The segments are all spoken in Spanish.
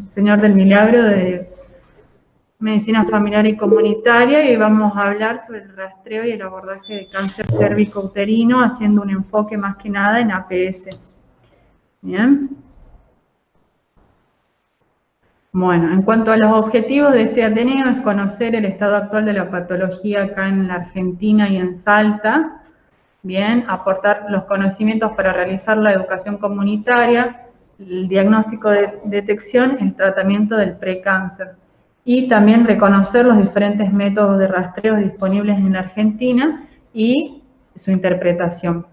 señor del Milagro de Medicina Familiar y Comunitaria, y vamos a hablar sobre el rastreo y el abordaje de cáncer cérvico-uterino, haciendo un enfoque más que nada en APS. Bien. Bueno, en cuanto a los objetivos de este Ateneo, es conocer el estado actual de la patología acá en la Argentina y en Salta. Bien, aportar los conocimientos para realizar la educación comunitaria, el diagnóstico de detección, el tratamiento del precáncer. Y también reconocer los diferentes métodos de rastreo disponibles en la Argentina y su interpretación.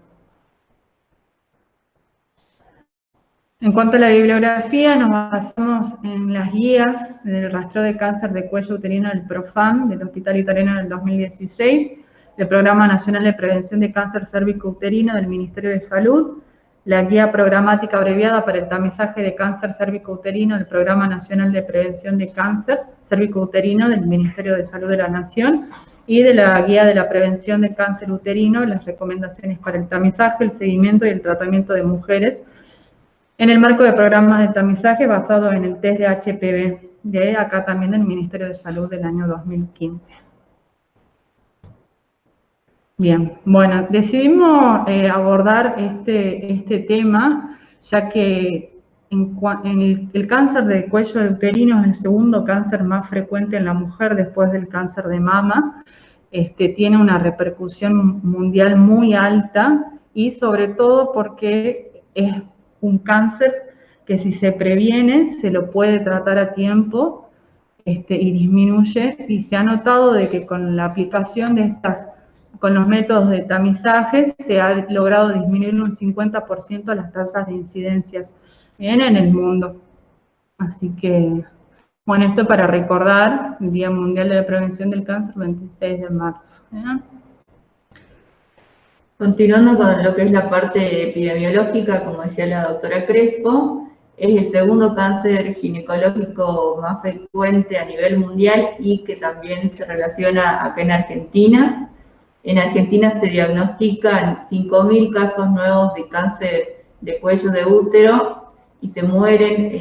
En cuanto a la bibliografía, nos basamos en las guías del rastreo de cáncer de cuello uterino del PROFAM, del Hospital Italiano del 2016, el Programa Nacional de Prevención de Cáncer Cérvico-Uterino del Ministerio de Salud, la guía programática abreviada para el tamizaje de cáncer cérvico-uterino del Programa Nacional de Prevención de Cáncer Cérvico-Uterino del Ministerio de Salud de la Nación, y de la guía de la prevención de cáncer uterino, las recomendaciones para el tamizaje, el seguimiento y el tratamiento de mujeres, en el marco de programas de tamizaje basado en el test de HPV, de acá también del Ministerio de Salud del año 2015. Bien, bueno, decidimos abordar este tema, ya que el cáncer de cuello uterino es el segundo cáncer más frecuente en la mujer después del cáncer de mama. Tiene una repercusión mundial muy alta y sobre todo porque es un cáncer que si se previene se lo puede tratar a tiempo y disminuye, y se ha notado de que con la aplicación de con los métodos de tamizaje se ha logrado disminuir un 50% las tasas de incidencias en el mundo. Así que, bueno, esto para recordar el Día Mundial de la Prevención del Cáncer, 26 de marzo. Continuando con lo que es la parte epidemiológica, como decía la doctora Crespo, es el segundo cáncer ginecológico más frecuente a nivel mundial y que también se relaciona acá en Argentina. En Argentina se diagnostican 5.000 casos nuevos de cáncer de cuello de útero y se mueren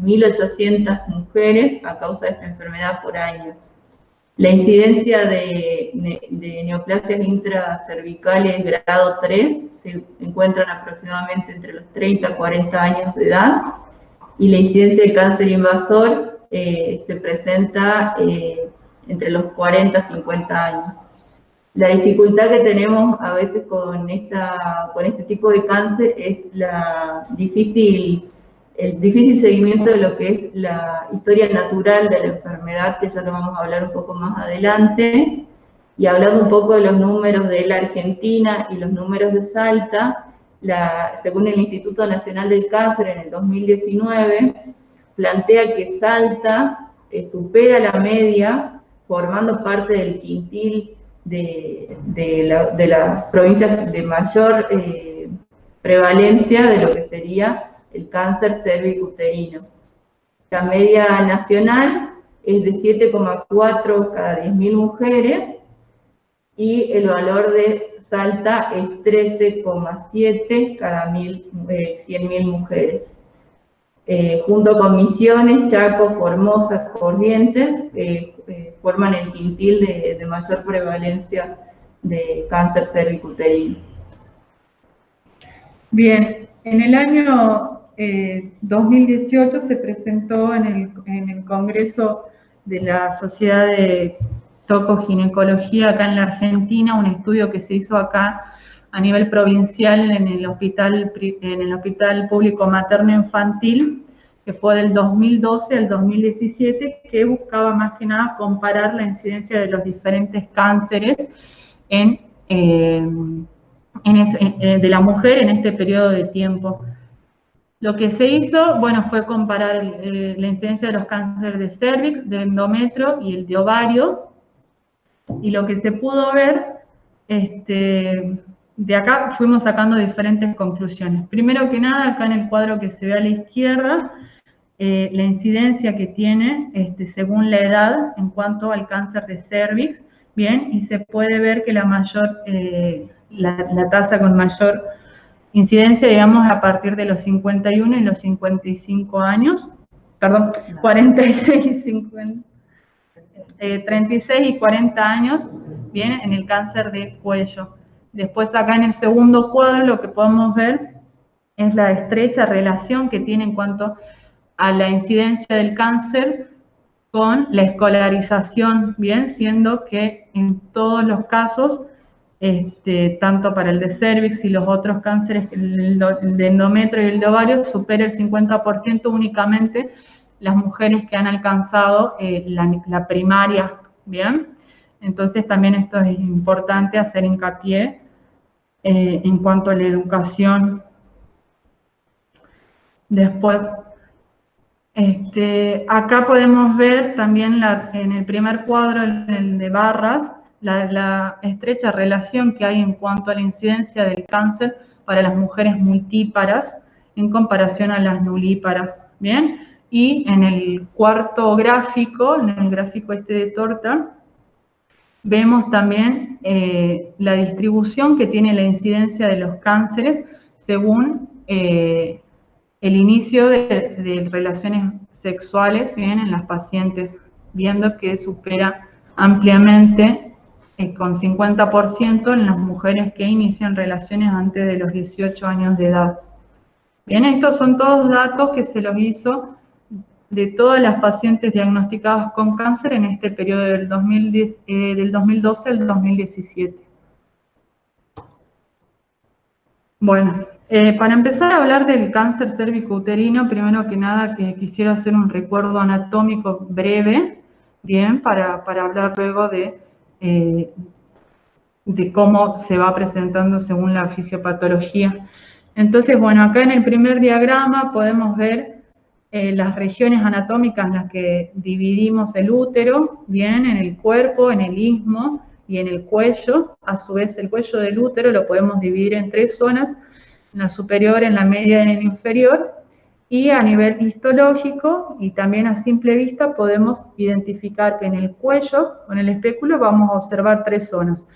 1.800 mujeres a causa de esta enfermedad por año. La incidencia de neoplasias intracervicales grado 3 se encuentran aproximadamente entre los 30 a 40 años de edad, y la incidencia de cáncer invasor se presenta entre los 40 a 50 años. La dificultad que tenemos a veces con este tipo de cáncer es el difícil seguimiento de lo que es la historia natural de la enfermedad, que ya lo vamos a hablar un poco más adelante. Y hablando un poco de los números de la Argentina y los números de Salta, según el Instituto Nacional del Cáncer en el 2019, plantea que Salta supera la media, formando parte del quintil de las provincias de mayor prevalencia de lo que sería el cáncer cérvico-uterino. La media nacional es de 7,4 cada 10.000 mujeres y el valor de Salta es 13,7 cada 100.000 mujeres. Junto con Misiones, Chaco, Formosa, Corrientes, forman el quintil de mayor prevalencia de cáncer cérvico-uterino. Bien, en el año 2018 se presentó en el Congreso de la Sociedad de Tocoginecología acá en la Argentina un estudio que se hizo acá a nivel provincial en el Hospital Público Materno Infantil, que fue del 2012 al 2017, que buscaba más que nada comparar la incidencia de los diferentes cánceres de la mujer en este periodo de tiempo. Lo que se hizo, bueno, fue comparar la incidencia de los cánceres de cervix, de endometrio y el de ovario, y lo que se pudo ver, de acá fuimos sacando diferentes conclusiones. Primero que nada, acá en el cuadro que se ve a la izquierda, la incidencia que tiene según la edad en cuanto al cáncer de cervix, bien, y se puede ver que la tasa con mayor incidencia, digamos, a partir de los 51 y los 55 años, perdón, 46 y 50, 36 y 40 años, bien, en el cáncer de cuello. Después acá en el segundo cuadro lo que podemos ver es la estrecha relación que tiene en cuanto a la incidencia del cáncer con la escolarización, bien, siendo que en todos los casos, tanto para el de cervix y los otros cánceres, el de endometrio y el de ovario, supera el 50% únicamente las mujeres que han alcanzado la primaria, bien. Entonces también esto es importante hacer hincapié en cuanto a la educación. Después, acá podemos ver también en el primer cuadro, en el de barras, la estrecha relación que hay en cuanto a la incidencia del cáncer para las mujeres multíparas en comparación a las nulíparas, ¿bien? Y en el cuarto gráfico, en el gráfico de torta, vemos también la distribución que tiene la incidencia de los cánceres según el inicio de relaciones sexuales, ¿bien?, en las pacientes, viendo que supera ampliamente con 50% en las mujeres que inician relaciones antes de los 18 años de edad. Bien, estos son todos datos que se los hizo de todas las pacientes diagnosticadas con cáncer en este periodo del 2012 al 2017. Bueno, para empezar a hablar del cáncer cérvico-uterino, primero que nada que quisiera hacer un recuerdo anatómico breve, bien, para hablar luego de cómo se va presentando según la fisiopatología. Entonces, bueno, acá en el primer diagrama podemos ver las regiones anatómicas en las que dividimos el útero, bien, en el cuerpo, en el istmo y en el cuello. A su vez, el cuello del útero lo podemos dividir en 3 zonas, en la superior, en la media y en la inferior. Y a nivel histológico y también a simple vista podemos identificar que en el cuello, con el espéculo, vamos a observar 3 zonas.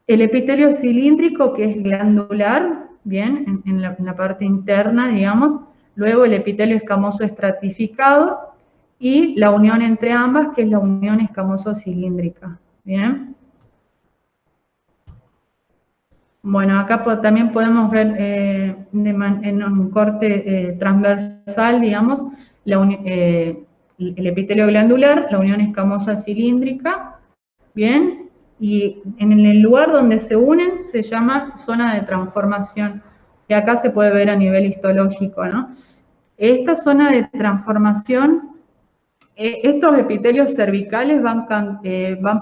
El epitelio cilíndrico, que es glandular, bien, en la parte interna, digamos. Luego el epitelio escamoso estratificado y la unión entre ambas, que es la unión escamoso-cilíndrica, bien. Bueno, acá también podemos ver en un corte transversal, digamos, el epitelio glandular, la unión escamosa cilíndrica, bien, y en el lugar donde se unen se llama zona de transformación, que acá se puede ver a nivel histológico, ¿no? Esta zona de transformación, estos epitelios cervicales van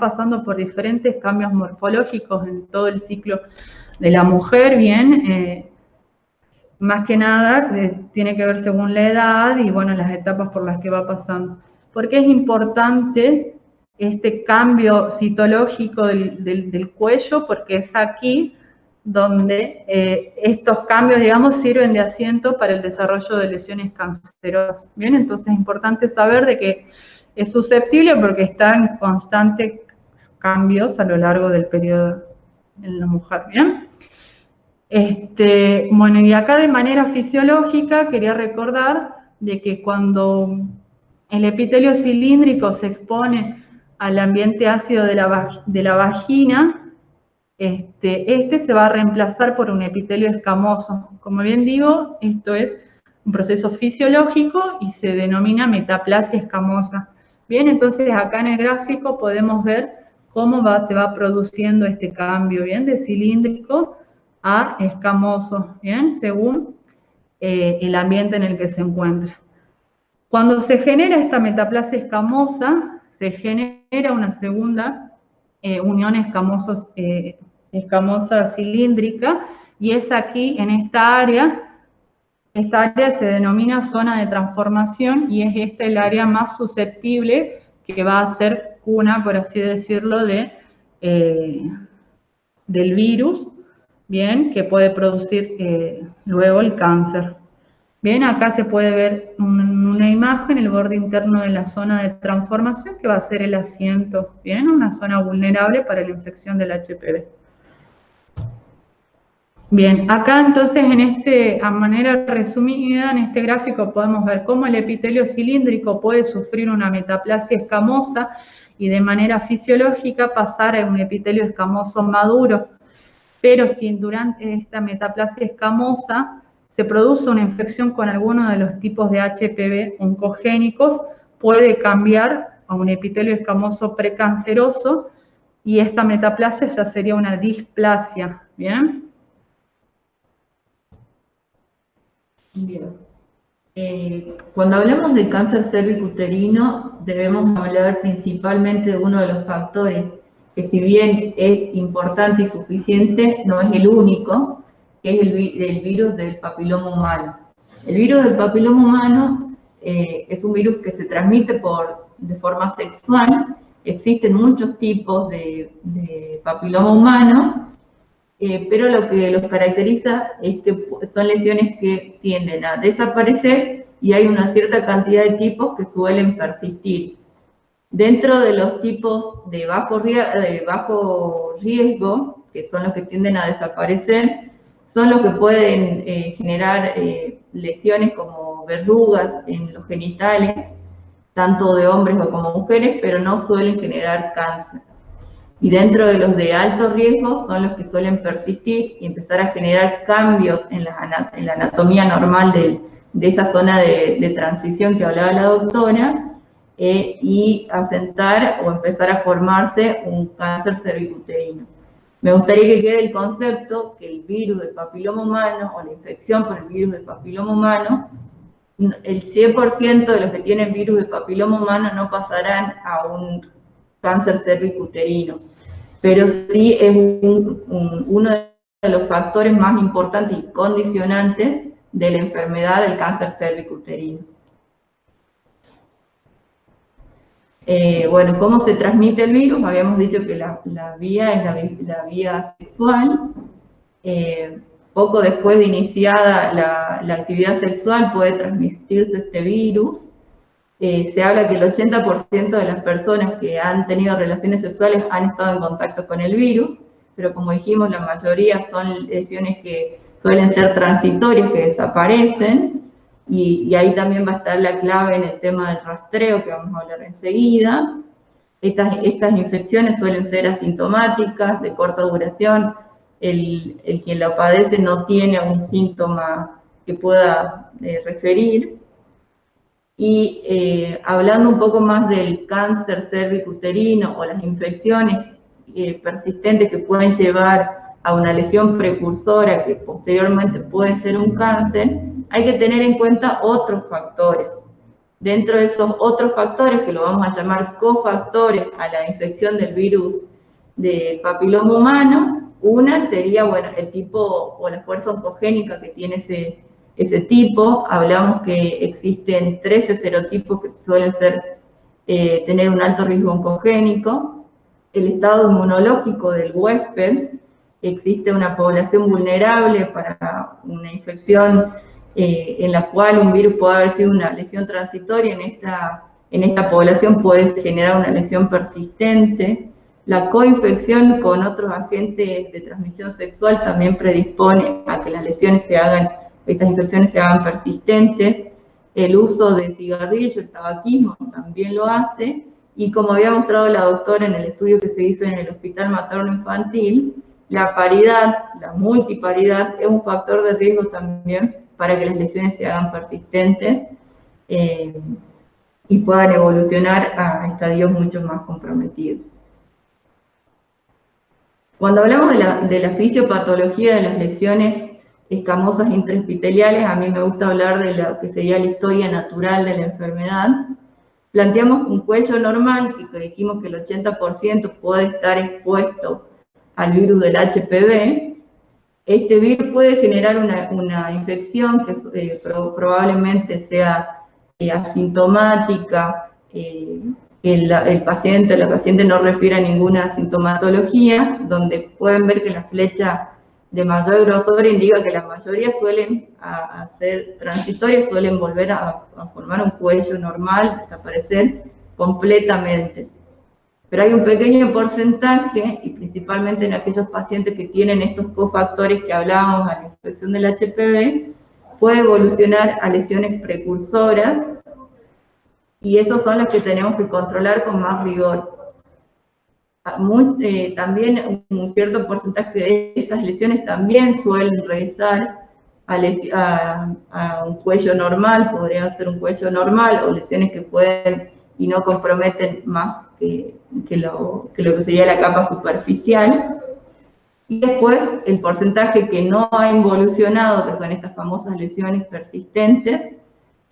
pasando por diferentes cambios morfológicos en todo el ciclo de la mujer, bien, más que nada tiene que ver según la edad y bueno, las etapas por las que va pasando. ¿Por qué es importante este cambio citológico del cuello? Porque es aquí donde estos cambios, digamos, sirven de asiento para el desarrollo de lesiones cancerosas. Bien, entonces es importante saber de que es susceptible porque está en constantes cambios a lo largo del periodo en la mujer, ¿bien? Bueno, y acá de manera fisiológica quería recordar de que cuando el epitelio cilíndrico se expone al ambiente ácido de la vagina, se va a reemplazar por un epitelio escamoso. Como bien digo, esto es un proceso fisiológico y se denomina metaplasia escamosa. Bien, entonces acá en el gráfico podemos ver cómo se va produciendo este cambio, bien, de cilíndrico a escamoso, bien, según el ambiente en el que se encuentra. Cuando se genera esta metaplasia escamosa, se genera una segunda unión escamosa cilíndrica, y es aquí, en esta área se denomina zona de transformación, y es esta el área más susceptible que va a ser cuna, por así decirlo, del virus, bien, que puede producir luego el cáncer. Bien, acá se puede ver una imagen, el borde interno de la zona de transformación, que va a ser el asiento, bien, una zona vulnerable para la infección del HPV. Bien, acá entonces a manera resumida, en este gráfico podemos ver cómo el epitelio cilíndrico puede sufrir una metaplasia escamosa y de manera fisiológica pasar a un epitelio escamoso maduro. Pero si durante esta metaplasia escamosa se produce una infección con alguno de los tipos de HPV oncogénicos, puede cambiar a un epitelio escamoso precanceroso y esta metaplasia ya sería una displasia, ¿bien? Bien. Cuando hablamos de cáncer cervicuterino, debemos hablar principalmente de uno de los factores que, si bien es importante y suficiente, no es el único, que es el virus del papiloma humano. El virus del papiloma humano es un virus que se transmite de forma sexual. Existen muchos tipos de papiloma humano, pero lo que los caracteriza es que son lesiones que tienden a desaparecer y hay una cierta cantidad de tipos que suelen persistir. Dentro de los tipos de bajo riesgo, que son los que tienden a desaparecer, son los que pueden generar lesiones como verrugas en los genitales, tanto de hombres o como mujeres, pero no suelen generar cáncer. Y dentro de los de alto riesgo son los que suelen persistir y empezar a generar cambios en la anatomía normal de esa zona de transición que hablaba la doctora, y asentar o empezar a formarse un cáncer cervicuterino. Me gustaría que quede el concepto que el virus del papiloma humano o la infección por el virus del papiloma humano, el 100% de los que tienen virus del papiloma humano no pasarán a un cáncer cervicuterino, pero sí es uno de los factores más importantes y condicionantes de la enfermedad del cáncer cervicuterino. Bueno, ¿cómo se transmite el virus? Habíamos dicho que la vía es la vía sexual. Poco después de iniciada la actividad sexual puede transmitirse este virus. Se habla que el 80% de las personas que han tenido relaciones sexuales han estado en contacto con el virus, pero como dijimos, la mayoría son lesiones que suelen ser transitorias, que desaparecen, y ahí también va a estar la clave en el tema del rastreo, que vamos a hablar enseguida. Estas infecciones suelen ser asintomáticas, de corta duración. El quien la padece no tiene algún síntoma que pueda referir. Y hablando un poco más del cáncer cervicuterino o las infecciones persistentes que pueden llevar a una lesión precursora que posteriormente puede ser un cáncer, hay que tener en cuenta otros factores. Dentro de esos otros factores, que lo vamos a llamar cofactores a la infección del virus del papiloma humano, una sería, bueno, el tipo o la fuerza oncogénica que tiene ese tipo. Hablamos que existen 13 serotipos que suelen tener un alto riesgo oncogénico. El estado inmunológico del huésped, existe una población vulnerable para una infección en la cual un virus puede haber sido una lesión transitoria. En esta población puede generar una lesión persistente. La coinfección con otros agentes de transmisión sexual también predispone a que las lesiones estas infecciones se hagan persistentes. El uso de cigarrillo, el tabaquismo también lo hace, y como había mostrado la doctora en el estudio que se hizo en el Hospital Materno Infantil, la paridad, la multiparidad, es un factor de riesgo también para que las lesiones se hagan persistentes y puedan evolucionar a estadios mucho más comprometidos. Cuando hablamos de la fisiopatología de las lesiones escamosas intraepiteliales, a mí me gusta hablar de lo que sería la historia natural de la enfermedad. Planteamos un cuello normal, que dijimos que el 80% puede estar expuesto al virus del HPV. Este virus puede generar una infección que probablemente sea asintomática, el paciente o la paciente no refiere a ninguna sintomatología, donde pueden ver que la flecha de mayor grosor indica que la mayoría suelen ser transitorias, suelen volver a formar un cuello normal, desaparecer completamente. Pero hay un pequeño porcentaje, y principalmente en aquellos pacientes que tienen estos cofactores que hablábamos a la infección del HPV, puede evolucionar a lesiones precursoras, y esos son los que tenemos que controlar con más rigor. También un cierto porcentaje de esas lesiones también suelen regresar a un cuello normal, podría ser un cuello normal, o lesiones que pueden y no comprometen más que lo que sería la capa superficial. Y después el porcentaje que no ha involucionado, que son estas famosas lesiones persistentes,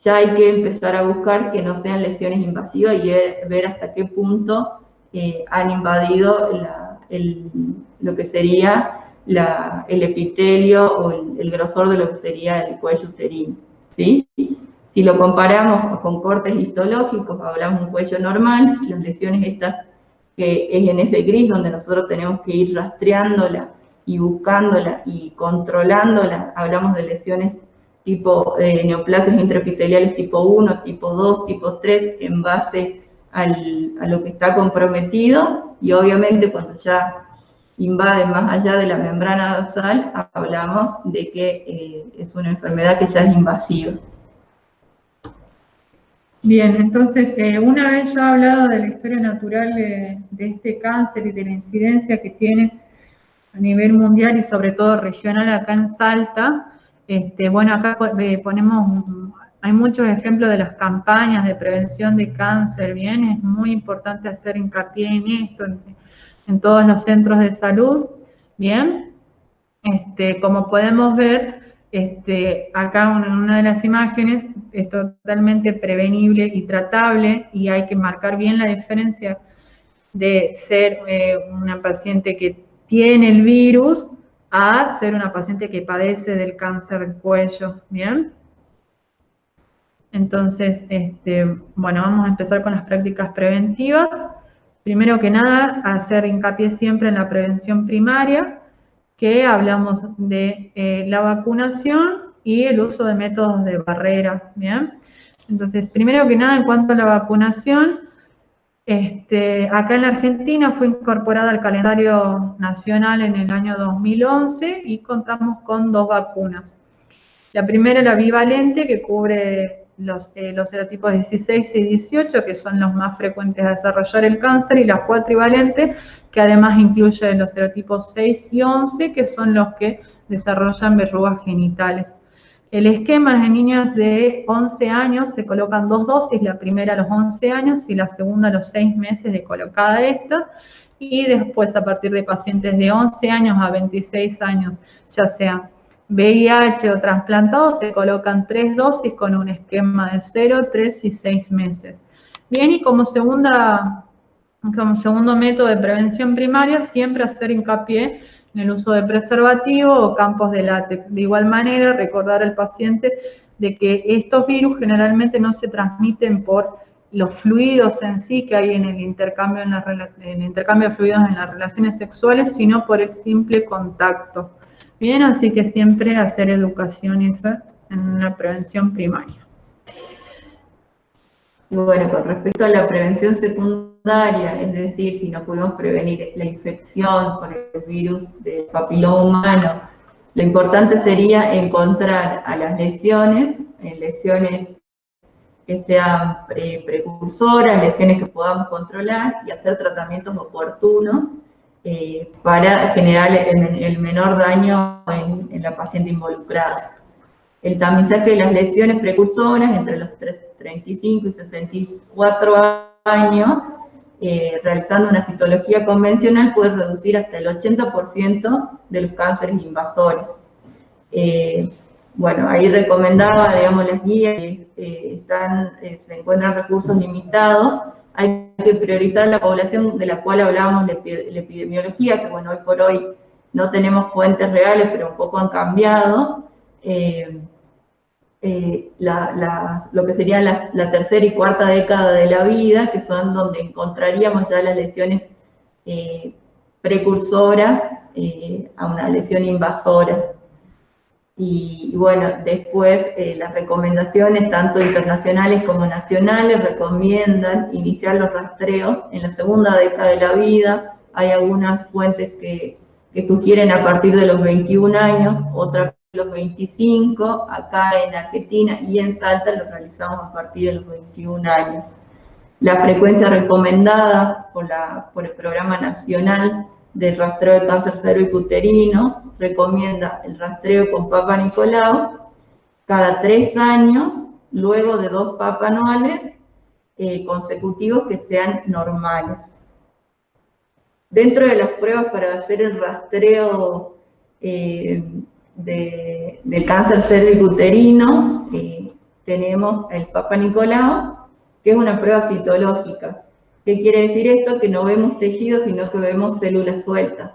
ya hay que empezar a buscar que no sean lesiones invasivas y ver hasta qué punto han invadido lo que sería el epitelio o el grosor de lo que sería el cuello uterino, ¿sí? Si lo comparamos con cortes histológicos, hablamos de un cuello normal, las lesiones estas, que es en ese gris donde nosotros tenemos que ir rastreándola y buscándola y controlándola, hablamos de lesiones tipo neoplasias intraepiteliales tipo 1, tipo 2, tipo 3, en base a lo que está comprometido, y obviamente cuando ya invade más allá de la membrana basal, hablamos de que es una enfermedad que ya es invasiva. Bien, entonces, una vez ya hablado de la historia natural de este cáncer y de la incidencia que tiene a nivel mundial y sobre todo regional acá en Salta, bueno, acá ponemos, hay muchos ejemplos de las campañas de prevención de cáncer, bien, es muy importante hacer hincapié en esto, en todos los centros de salud, bien. Como podemos ver, acá en una de las imágenes es totalmente prevenible y tratable, y hay que marcar bien la diferencia de ser una paciente que tiene el virus a ser una paciente que padece del cáncer del cuello, ¿bien? Entonces, bueno, vamos a empezar con las prácticas preventivas. Primero que nada, hacer hincapié siempre en la prevención primaria, que hablamos de la vacunación y el uso de métodos de barrera, ¿bien? Entonces, primero que nada, en cuanto a la vacunación, acá en la Argentina fue incorporada al calendario nacional en el año 2011 y contamos con 2 vacunas. La primera, la bivalente, que cubre los serotipos 16 y 18, que son los más frecuentes a desarrollar el cáncer, y la cuatrivalente, que además incluye los serotipos 6 y 11, que son los que desarrollan verrugas genitales. El esquema es en niñas de 11 años, se colocan 2 dosis, la primera a los 11 años y la segunda a los 6 meses de colocada esta, y después a partir de pacientes de 11 años a 26 años, ya sean VIH o trasplantados, se colocan 3 dosis con un esquema de 0, 3 y 6 meses. Bien, y como segundo método de prevención primaria, siempre hacer hincapié en el uso de preservativo o campos de látex. De igual manera, recordar al paciente de que estos virus generalmente no se transmiten por los fluidos en sí que hay en el intercambio, de fluidos en las relaciones sexuales, sino por el simple contacto. Bien, así que siempre hacer educación en la prevención primaria. Y bueno, con respecto a la prevención secundaria, es decir, si no pudimos prevenir la infección por el virus del papiloma humano, lo importante sería encontrar a las lesiones que sean precursoras, lesiones que podamos controlar y hacer tratamientos oportunos para generar el menor daño en la paciente involucrada. El tamizaje de las lesiones precursoras entre los 35 y 64 años, realizando una citología convencional, puede reducir hasta el 80% de los cánceres invasores. Bueno, ahí recomendaba, digamos, las guías que se encuentran recursos limitados. Hay que priorizar la población de la cual hablábamos, la epidemiología, que bueno, hoy por hoy no tenemos fuentes reales, pero un poco han cambiado. Lo que sería la tercera y cuarta década de la vida, que son donde encontraríamos ya las lesiones precursoras a una lesión invasora. Y bueno, después las recomendaciones, tanto internacionales como nacionales, recomiendan iniciar los rastreos en la segunda década de la vida. Hay algunas fuentes que sugieren a partir de los 21 años, otras los 25, acá en Argentina y en Salta lo realizamos a partir de los 21 años. La frecuencia recomendada por el Programa Nacional de Rastreo de Cáncer Cervicuterino recomienda el rastreo con Papa Nicolau cada 3 años, luego de 2 PAP anuales consecutivos que sean normales. Dentro de las pruebas para hacer el rastreo del cáncer cervicuterino, tenemos el Papa Nicolau, que es una prueba citológica. ¿Qué quiere decir esto? Que no vemos tejidos, sino que vemos células sueltas.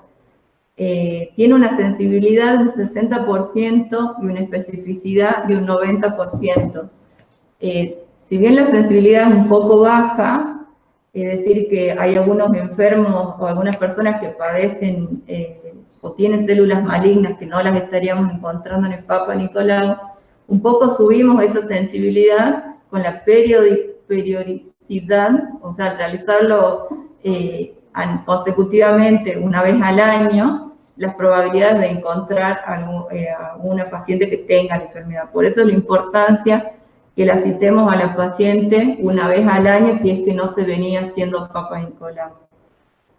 Tiene una sensibilidad de un 60% y una especificidad de un 90%. Si bien la sensibilidad es un poco baja, es decir, que hay algunos enfermos o algunas personas que padecen o tienen células malignas que no las estaríamos encontrando en el Papa Nicolau, un poco subimos esa sensibilidad con la periodicidad, o sea, realizarlo consecutivamente una vez al año, las probabilidades de encontrar a una paciente que tenga la enfermedad. Por eso la importancia que la citemos a la paciente una vez al año si es que no se venía haciendo Papa Nicolau.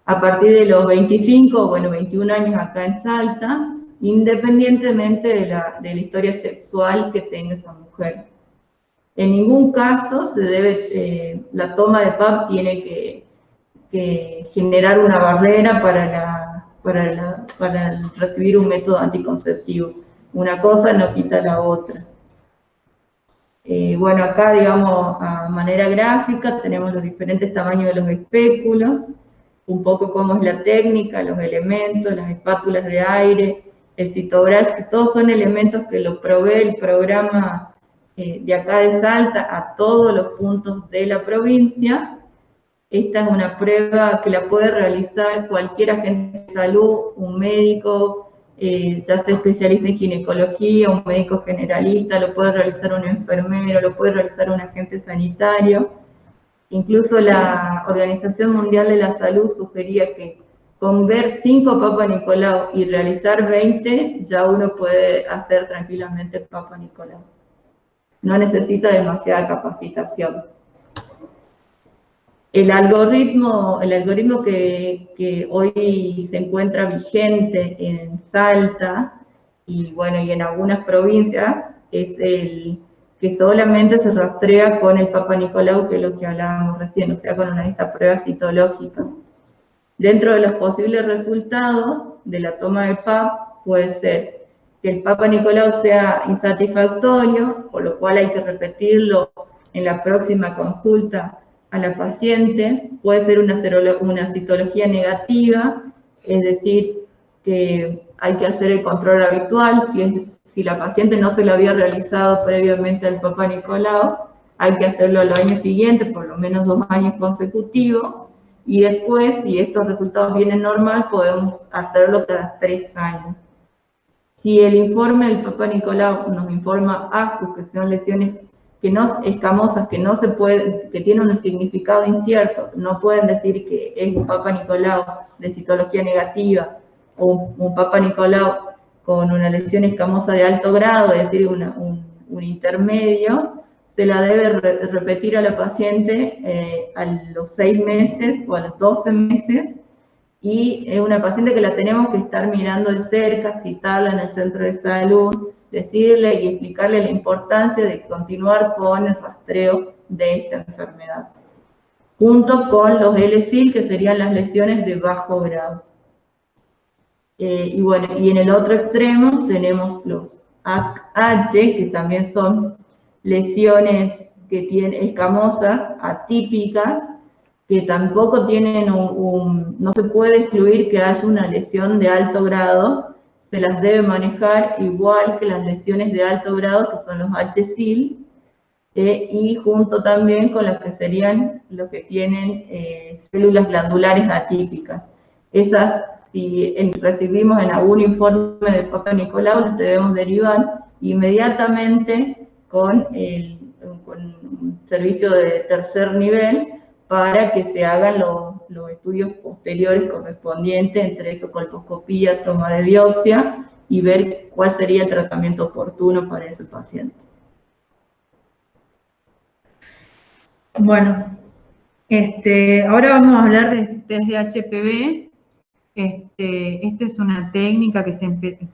A partir de los 25, bueno, 21 años acá en Salta, independientemente de la historia sexual que tenga esa mujer. En ningún caso se debe, la toma de PAP tiene que generar una barrera para recibir un método anticonceptivo. Una cosa no quita la otra. Bueno, acá, digamos, a manera gráfica, tenemos los diferentes tamaños de los espéculos, un poco cómo es la técnica, los elementos, las espátulas de aire, el citobras, que todos son elementos que lo provee el programa de acá de Salta a todos los puntos de la provincia. Esta es una prueba que la puede realizar cualquier agente de salud, un médico, ya sea especialista en ginecología, un médico generalista, lo puede realizar un enfermero, lo puede realizar un agente sanitario. Incluso la Organización Mundial de la Salud sugería que con ver 5 Papa Nicolau y realizar 20, ya uno puede hacer tranquilamente Papa Nicolau. No necesita demasiada capacitación. El algoritmo que hoy se encuentra vigente en Salta y bueno, y en algunas provincias es el que solamente se rastrea con el Papa Nicolau, que es lo que hablábamos recién, o sea, con esta prueba citológica. Dentro de los posibles resultados de la toma de PAP puede ser que el Papa Nicolau sea insatisfactorio, por lo cual hay que repetirlo en la próxima consulta a la paciente. Puede ser una citología negativa, es decir, que hay que hacer el control habitual. Si la paciente no se lo había realizado previamente al Papa Nicolau, hay que hacerlo al año siguiente, por lo menos 2 años consecutivos, y después, si estos resultados vienen normal, podemos hacerlo cada 3 años. Si el informe del Papa Nicolau nos informa ASCUS, que son lesiones escamosas que tienen un significado incierto, no pueden decir que es un Papa Nicolau de citología negativa o un Papa Nicolau con una lesión escamosa de alto grado, es decir, un intermedio, se la debe repetir a la paciente a los 6 meses o a los 12 meses, y es una paciente que la tenemos que estar mirando de cerca, citarla en el centro de salud, decirle y explicarle la importancia de continuar con el rastreo de esta enfermedad, junto con los LSIL, que serían las lesiones de bajo grado. Y bueno, y en el otro extremo tenemos los ASC-H, que también son lesiones que tienen escamosas, atípicas, que tampoco tienen no se puede excluir que haya una lesión de alto grado, se las debe manejar igual que las lesiones de alto grado, que son los HSIL, y junto también con los que serían los que tienen células glandulares atípicas. Esas si recibimos en algún informe del Papa Nicolau, nos debemos derivar inmediatamente con un servicio de tercer nivel para que se hagan los estudios posteriores correspondientes, entre eso colposcopía, toma de biopsia, y ver cuál sería el tratamiento oportuno para ese paciente. Bueno, ahora vamos a hablar de test de HPV. Esta es una técnica que se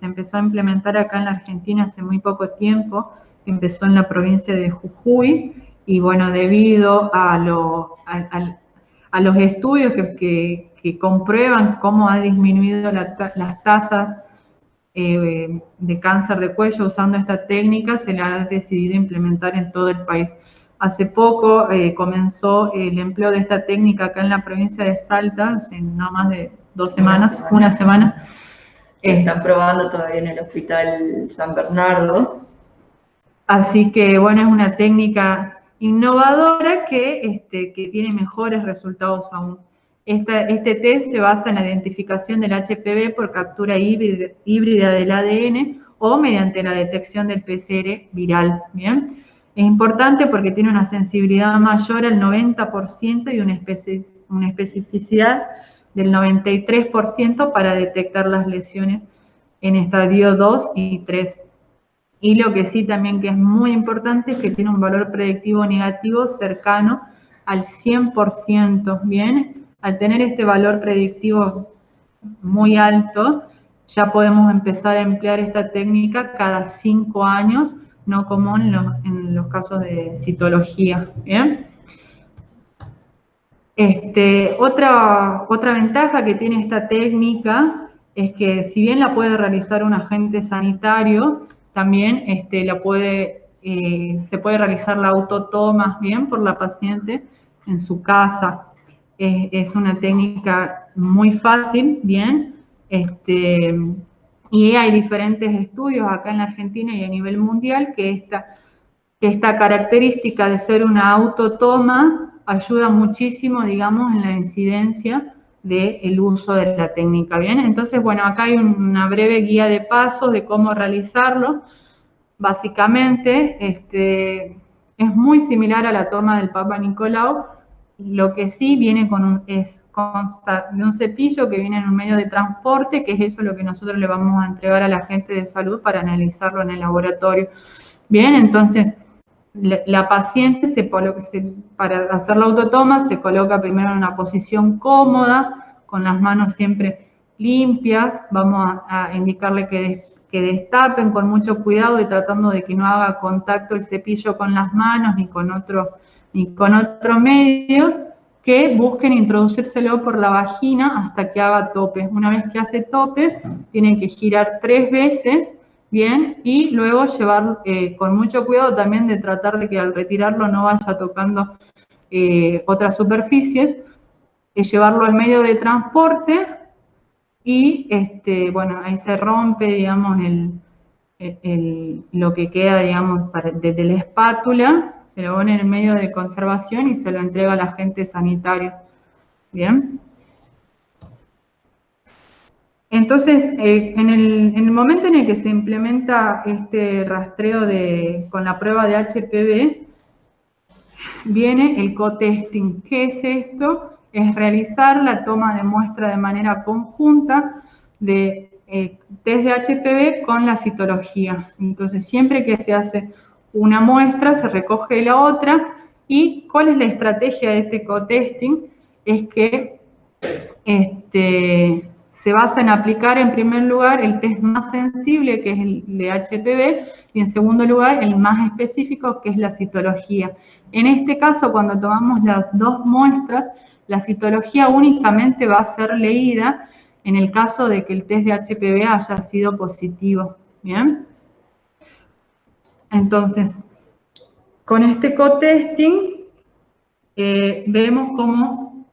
empezó a implementar acá en la Argentina hace muy poco tiempo. Empezó en la provincia de Jujuy y bueno, debido a los estudios que comprueban cómo ha disminuido las tasas de cáncer de cuello usando esta técnica, se la ha decidido implementar en todo el país. Hace poco comenzó el empleo de esta técnica acá en la provincia de Salta, hace no más de una semana. Están probando todavía en el Hospital San Bernardo. Así que bueno, es una técnica innovadora que tiene mejores resultados aún. Este test se basa en la identificación del HPV por captura híbrida del ADN o mediante la detección del PCR viral, ¿bien? Es importante porque tiene una sensibilidad mayor al 90% y una especificidad del 93% para detectar las lesiones en estadio 2 y 3. Y lo que sí también que es muy importante es que tiene un valor predictivo negativo cercano al 100%, ¿bien? Al tener este valor predictivo muy alto, ya podemos empezar a emplear esta técnica cada 5 años, no como en los casos de citología, ¿bien? Otra ventaja que tiene esta técnica es que si bien la puede realizar un agente sanitario, también se puede realizar la autotoma bien por la paciente en su casa. Es una técnica muy fácil, bien, y hay diferentes estudios acá en la Argentina y a nivel mundial que esta característica de ser una autotoma ayuda muchísimo, digamos, en la incidencia del uso de la técnica, ¿bien? Entonces, bueno, acá hay una breve guía de pasos de cómo realizarlo. Básicamente, es muy similar a la toma del Papa Nicolau, lo que sí viene consta de un cepillo que viene en un medio de transporte, que es eso lo que nosotros le vamos a entregar a la gente de salud para analizarlo en el laboratorio. Bien, entonces, la paciente para hacer la autotoma se coloca primero en una posición cómoda, con las manos siempre limpias. Vamos a indicarle que destapen con mucho cuidado y tratando de que no haga contacto el cepillo con las manos ni con otro medio, que busquen introducírselo por la vagina hasta que haga tope. Una vez que hace tope, tienen que girar 3 veces, bien, y luego llevar con mucho cuidado también de tratar de que al retirarlo no vaya tocando otras superficies, llevarlo al medio de transporte y, bueno, ahí se rompe, digamos, lo que queda, digamos, desde la espátula, se lo pone en el medio de conservación y se lo entrega al agente sanitario. Bien. Entonces, en el momento en el que se implementa este rastreo con la prueba de HPV, viene el co-testing. ¿Qué es esto? Es realizar la toma de muestra de manera conjunta de test de HPV con la citología. Entonces, siempre que se hace una muestra, se recoge la otra. ¿Y cuál es la estrategia de este co-testing? Es que se basa en aplicar en primer lugar el test más sensible, que es el de HPV, y en segundo lugar el más específico, que es la citología. En este caso, cuando tomamos las dos muestras, la citología únicamente va a ser leída en el caso de que el test de HPV haya sido positivo. ¿Bien? Entonces, con este co-testing vemos cómo...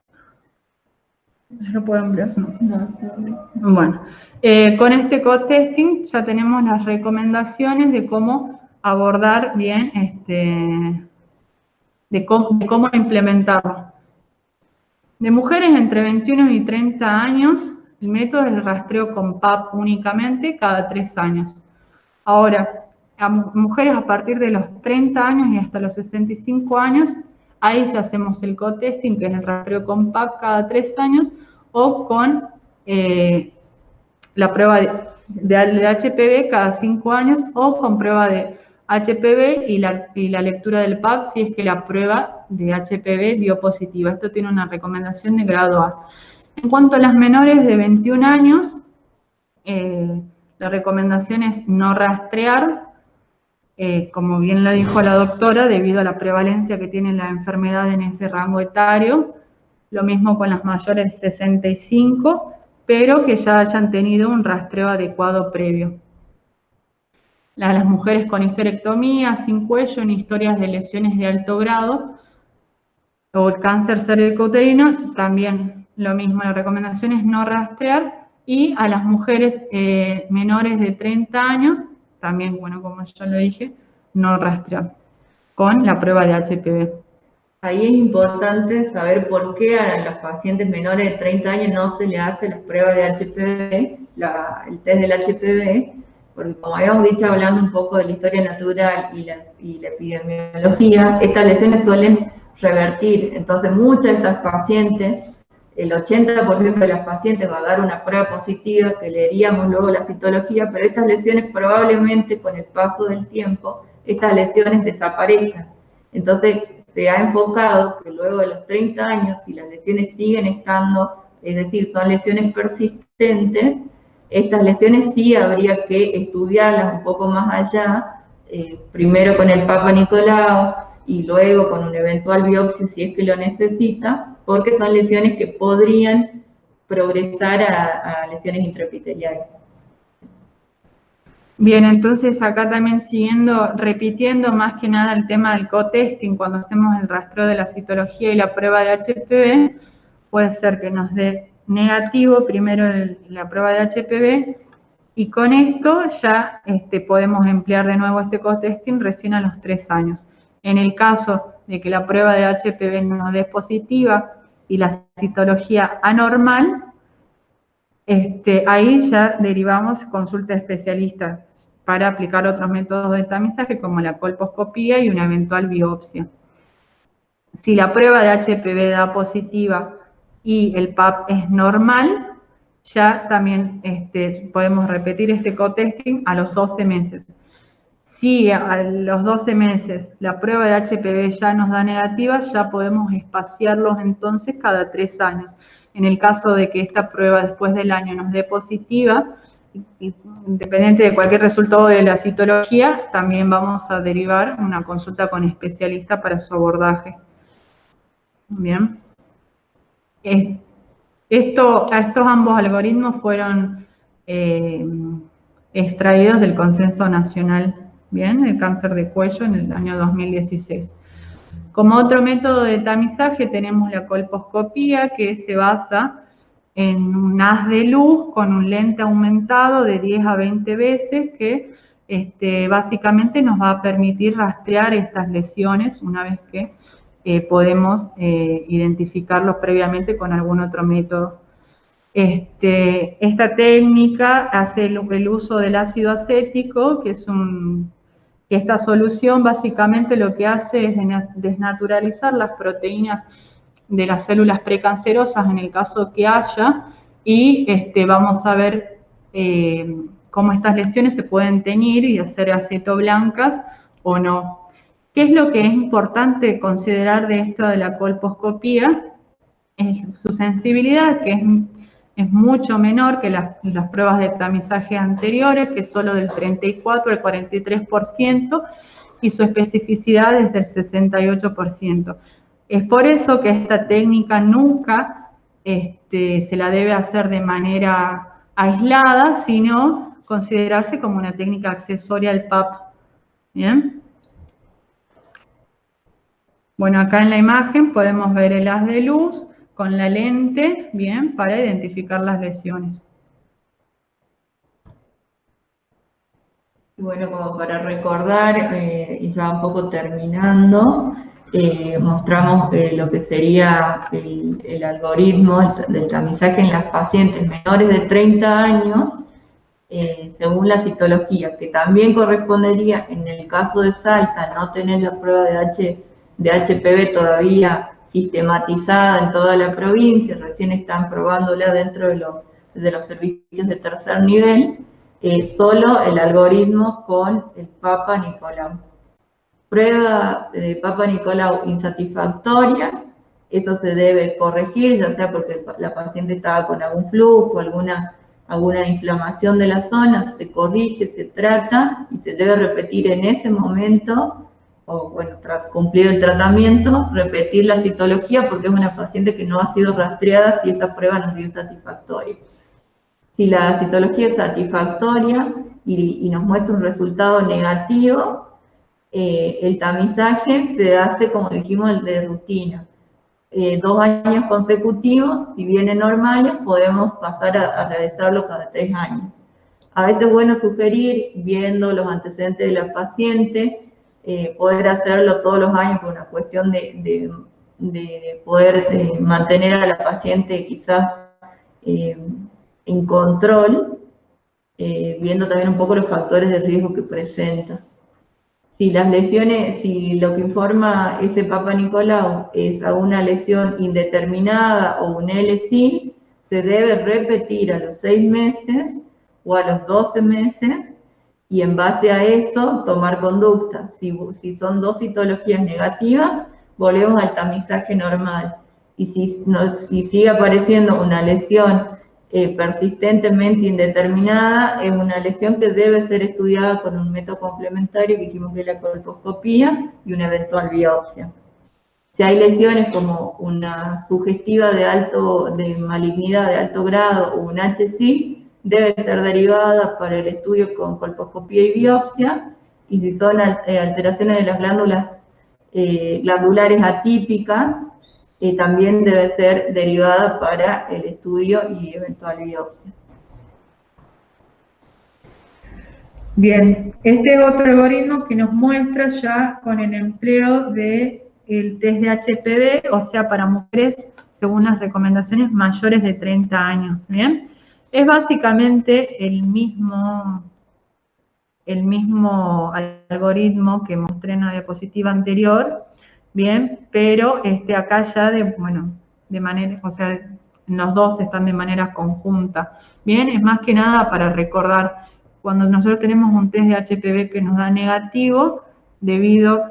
¿Se lo pueden ver? No. Bueno, con este co-testing ya tenemos las recomendaciones de cómo abordar bien, de cómo implementarlo. De mujeres entre 21 y 30 años, El método es el rastreo con PAP únicamente cada 3 años. Ahora, a mujeres a partir de los 30 años y hasta los 65 años, ahí ya hacemos el co-testing, que es el rastreo con PAP cada 3 años, o con la prueba de HPV cada 5 años, o con prueba de HPV y la lectura del PAP si es que la prueba de HPV dio positiva. Esto tiene una recomendación de grado A. En cuanto a las menores de 21 años, la recomendación es no rastrear, como bien lo dijo la doctora, debido a la prevalencia que tiene la enfermedad en ese rango etario. Lo mismo con las mayores de 65, pero que ya hayan tenido un rastreo adecuado previo. Las mujeres con histerectomía, sin cuello, en historias de lesiones de alto grado, o el cáncer cervicouterino, también lo mismo, la recomendación es no rastrear, y a las mujeres menores de 30 años, también, bueno, como ya lo dije, no rastrear con la prueba de HPV. Ahí es importante saber por qué a los pacientes menores de 30 años no se le hace las pruebas de HPV, el test del HPV, porque como habíamos dicho, hablando un poco de la historia natural y la epidemiología, estas lesiones suelen revertir. Entonces, muchas de estas pacientes, el 80% de las pacientes va a dar una prueba positiva, que leeríamos luego la citología, pero estas lesiones probablemente con el paso del tiempo, estas lesiones desaparezcan. Entonces, se ha enfocado que luego de los 30 años, si las lesiones siguen estando, es decir, son lesiones persistentes, estas lesiones sí habría que estudiarlas un poco más allá, primero con el Papa Nicolau y luego con una eventual biopsia si es que lo necesita, porque son lesiones que podrían progresar a lesiones intraepiteliales. Bien, entonces acá también repitiendo más que nada el tema del co-testing, cuando hacemos el rastreo de la citología y la prueba de HPV, puede ser que nos dé negativo primero la prueba de HPV, y con esto ya podemos emplear de nuevo este co-testing recién a los 3 años. En el caso de que la prueba de HPV no dé positiva y la citología anormal, ahí ya derivamos consulta de especialistas para aplicar otros métodos de tamizaje como la colposcopía y una eventual biopsia. Si la prueba de HPV da positiva y el PAP es normal, ya también podemos repetir este co-testing a los 12 meses. Si a los 12 meses la prueba de HPV ya nos da negativa, ya podemos espaciarlos entonces cada 3 años. En el caso de que esta prueba después del año nos dé positiva, independiente de cualquier resultado de la citología, también vamos a derivar una consulta con especialista para su abordaje. Bien. Estos ambos algoritmos fueron extraídos del Consenso Nacional, bien, del cáncer de cuello en el año 2016. Como otro método de tamizaje tenemos la colposcopía, que se basa en un haz de luz con un lente aumentado de 10 a 20 veces que básicamente nos va a permitir rastrear estas lesiones una vez que podemos identificarlos previamente con algún otro método. Esta técnica hace el uso del ácido acético, que esta solución básicamente lo que hace es desnaturalizar las proteínas de las células precancerosas en el caso que haya, y vamos a ver cómo estas lesiones se pueden teñir y hacer acetoblancas o no. ¿Qué es lo que es importante considerar de esto de la colposcopía? Es su sensibilidad, que es mucho menor que las pruebas de tamizaje anteriores, que es solo del 34 al 43%, y su especificidad es del 68%. Es por eso que esta técnica nunca se la debe hacer de manera aislada, sino considerarse como una técnica accesoria al PAP. ¿Bien? Bueno, acá en la imagen podemos ver el haz de luz con la lente, bien, para identificar las lesiones. Bueno, como para recordar, y ya un poco terminando, mostramos lo que sería el algoritmo del tamizaje en las pacientes menores de 30 años, según la citología, que también correspondería, en el caso de Salta, no tener la prueba de HPV todavía sistematizada en toda la provincia, recién están probándola dentro de los servicios de tercer nivel, solo el algoritmo con el Papa Nicolau. Prueba de Papa Nicolau insatisfactoria, eso se debe corregir, ya sea porque la paciente estaba con algún flujo, alguna inflamación de la zona, se corrige, se trata y se debe repetir en ese momento, o bueno, tras cumplir el tratamiento, repetir la citología porque es una paciente que no ha sido rastreada si esa prueba nos dio satisfactoria. Si la citología es satisfactoria y nos muestra un resultado negativo, el tamizaje se hace, como dijimos, de rutina. 2 años consecutivos, si vienen normales, podemos pasar a realizarlo cada 3 años. A veces es bueno sugerir, viendo los antecedentes de la paciente, poder hacerlo todos los años por una cuestión de poder mantener a la paciente quizás en control, viendo también un poco los factores de riesgo que presenta. Si las lesiones, si lo que informa ese Papa Nicolau es a una lesión indeterminada o un LSI, se debe repetir a los 6 meses o a los 12 meses y en base a eso tomar conductas. Si son 2 citologías negativas, volvemos al tamizaje normal. Y si sigue apareciendo una lesión persistentemente indeterminada, es una lesión que debe ser estudiada con un método complementario que dijimos que es la colposcopía y una eventual biopsia. Si hay lesiones como una sugestiva de malignidad de alto grado o un HSI, debe ser derivada para el estudio con colposcopía y biopsia, y si son alteraciones de las glándulas glandulares atípicas, también debe ser derivada para el estudio y eventual biopsia. Bien, este es otro algoritmo que nos muestra ya con el empleo del test de HPV, o sea, para mujeres según las recomendaciones mayores de 30 años, ¿bien? Es básicamente el mismo algoritmo que mostré en la diapositiva anterior, bien, pero acá ya de manera, o sea, los dos están de manera conjunta, bien, es más que nada para recordar, cuando nosotros tenemos un test de HPV que nos da negativo, debido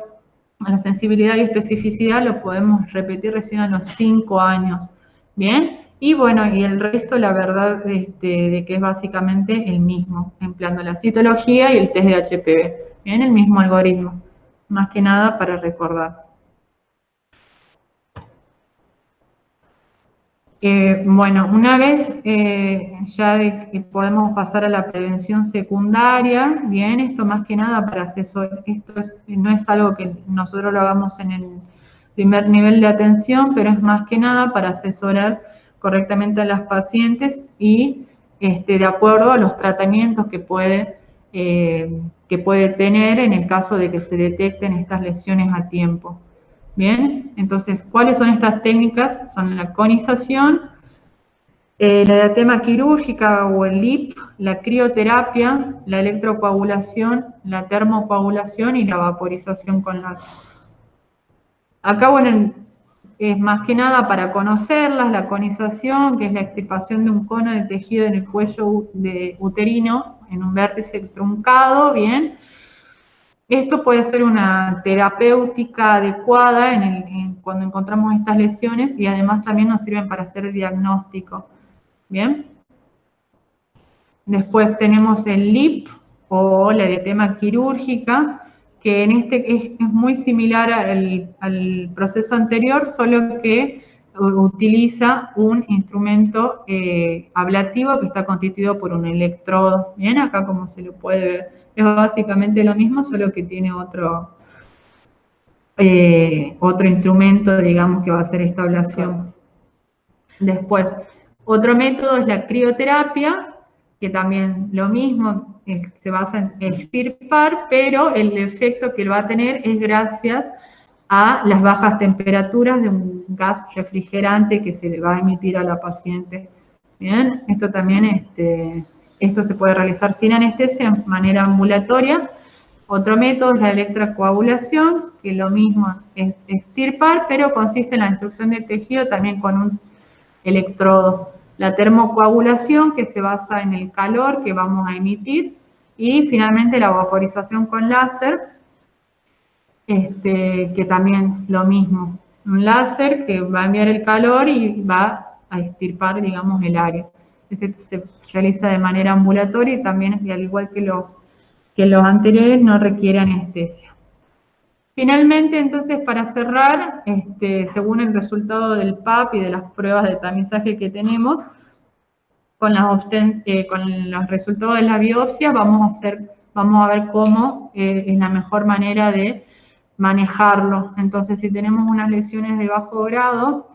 a la sensibilidad y especificidad, lo podemos repetir recién a los 5 años, bien, y bueno, y el resto, la verdad, de que es básicamente el mismo, empleando la citología y el test de HPV, bien, el mismo algoritmo, más que nada para recordar. Bueno, una vez ya podemos pasar a la prevención secundaria, bien, esto más que nada para asesorar, no es algo que nosotros lo hagamos en el primer nivel de atención, pero es más que nada para asesorar correctamente a las pacientes y de acuerdo a los tratamientos que puede tener en el caso de que se detecten estas lesiones a tiempo. Bien, entonces, ¿cuáles son estas técnicas? Son la conización, la diatema quirúrgica o el LIP, la crioterapia, la electrocoagulación, la termocoagulación y la vaporización con láser. Acá, bueno, es más que nada para conocerlas, la conización, que es la extirpación de un cono de tejido en el cuello uterino en un vértice truncado, bien. Esto puede ser una terapéutica adecuada cuando encontramos estas lesiones y además también nos sirven para hacer diagnóstico. Bien. Después tenemos el LIP o la diatema quirúrgica, que es muy similar al proceso anterior, solo que utiliza un instrumento ablativo que está constituido por un electrodo. Bien, acá como se lo puede ver, es básicamente lo mismo, solo que tiene otro instrumento, digamos, que va a hacer esta ablación. Después, otro método es la crioterapia, que también lo mismo, se basa en extirpar, pero el efecto que va a tener es gracias a las bajas temperaturas de un gas refrigerante que se le va a emitir a la paciente. Bien, esto también, esto se puede realizar sin anestesia, de manera ambulatoria. Otro método es la electrocoagulación, que lo mismo es extirpar, pero consiste en la destrucción del tejido también con un electrodo. La termocoagulación, que se basa en el calor que vamos a emitir, y finalmente la vaporización con láser, que también lo mismo. Un láser que va a enviar el calor y va a extirpar, digamos, el área. Este se realiza de manera ambulatoria y también, y al igual que los anteriores, no requiere anestesia. Finalmente, entonces, para cerrar, según el resultado del PAP y de las pruebas de tamizaje que tenemos, con los resultados de la biopsia vamos a ver cómo es la mejor manera de manejarlo. Entonces, si tenemos unas lesiones de bajo grado,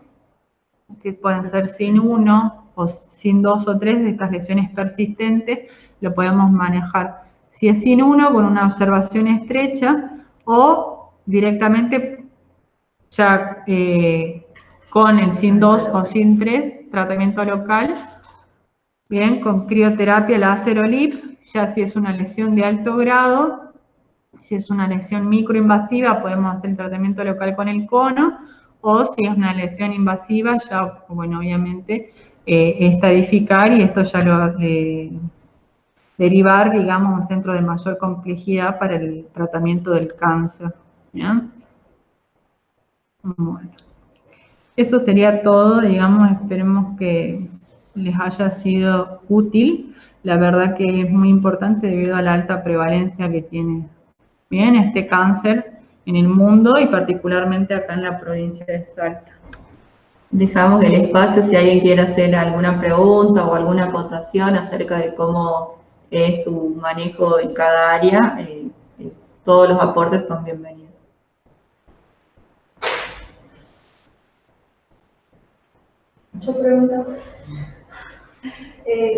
que pueden ser sin 1 o sin 2 o 3 de estas lesiones persistentes, lo podemos manejar. Si es sin 1, con una observación estrecha, o directamente ya con el sin 2 o sin 3, tratamiento local, bien, con crioterapia láser o LIP. Ya si es una lesión de alto grado, si es una lesión microinvasiva, podemos hacer el tratamiento local con el cono, o si es una lesión invasiva, ya, bueno, obviamente, estadificar, y esto ya lo derivar, digamos, a un centro de mayor complejidad para el tratamiento del cáncer. ¿Bien? Bueno, eso sería todo, digamos, esperemos que les haya sido útil. La verdad que es muy importante debido a la alta prevalencia que tiene, bien, este cáncer en el mundo y particularmente acá en la provincia de Salta. Dejamos el espacio si alguien quiere hacer alguna pregunta o alguna acotación acerca de cómo es su manejo en cada área. Todos los aportes son bienvenidos. Yo pregunto,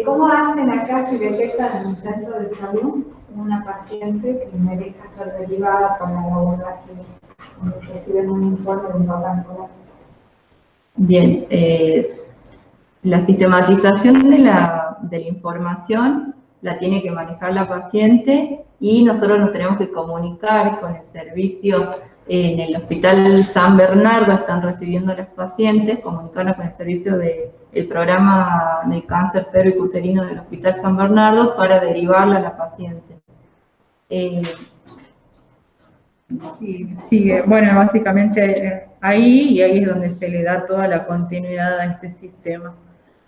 ¿cómo hacen acá si detectan en un centro de salud una paciente que merezca ser derivada para el abordaje, cuando reciben un informe de un papá oncológico? Bien, la sistematización de la información la tiene que manejar la paciente y nosotros nos tenemos que comunicar con el servicio. En el Hospital San Bernardo están recibiendo a las pacientes, comunicarnos con el servicio del programa de cáncer cervicuterino del Hospital San Bernardo para derivarla a la paciente. Y sigue, bueno, básicamente ahí es donde se le da toda la continuidad a este sistema,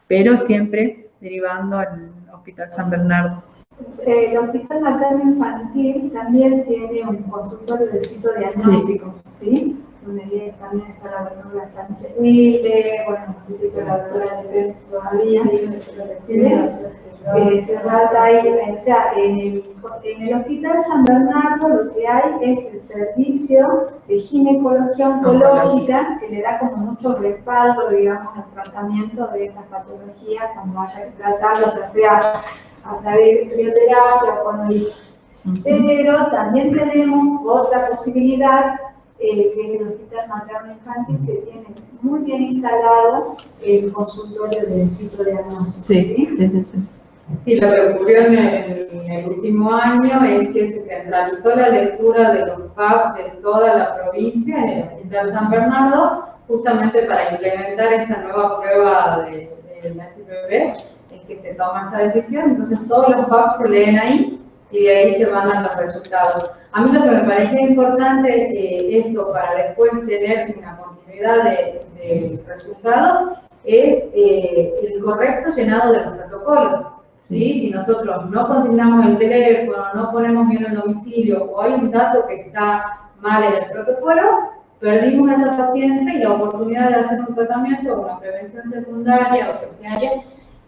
pero siempre derivando al Hospital San Bernardo. El Hospital Materno Infantil también tiene un consultorio de citodiagnóstico, ¿sí? Donde también está la doctora Sánchez Wilde, bueno, no sé si fue la doctora Lepe todavía, se trata ahí, o sea, en el Hospital San Bernardo lo que hay es el servicio de ginecología oncológica que le da como mucho respaldo, digamos, al tratamiento de estas patologías cuando haya que tratarlos, ya sea a través de crioterapia o con el... Pero también tenemos otra posibilidad, que es el Hospital Materno Infantil, que tiene muy bien instalado el consultorio de citodiagnóstico. Sí, lo que ocurrió en el último año es que se centralizó la lectura de los PAP de toda la provincia en el Hospital San Bernardo, justamente para implementar esta nueva prueba del HPV, en que se toma esta decisión. Entonces todos los PAP se leen ahí y de ahí se mandan los resultados. A mí lo que me parecía importante, esto para después tener una continuidad de resultados, es el correcto llenado de los protocolos. ¿Sí? Si nosotros no consignamos el teléfono, no ponemos bien el domicilio o hay un dato que está mal en el protocolo, perdimos a esa paciente y la oportunidad de hacer un tratamiento o una prevención secundaria o terciaria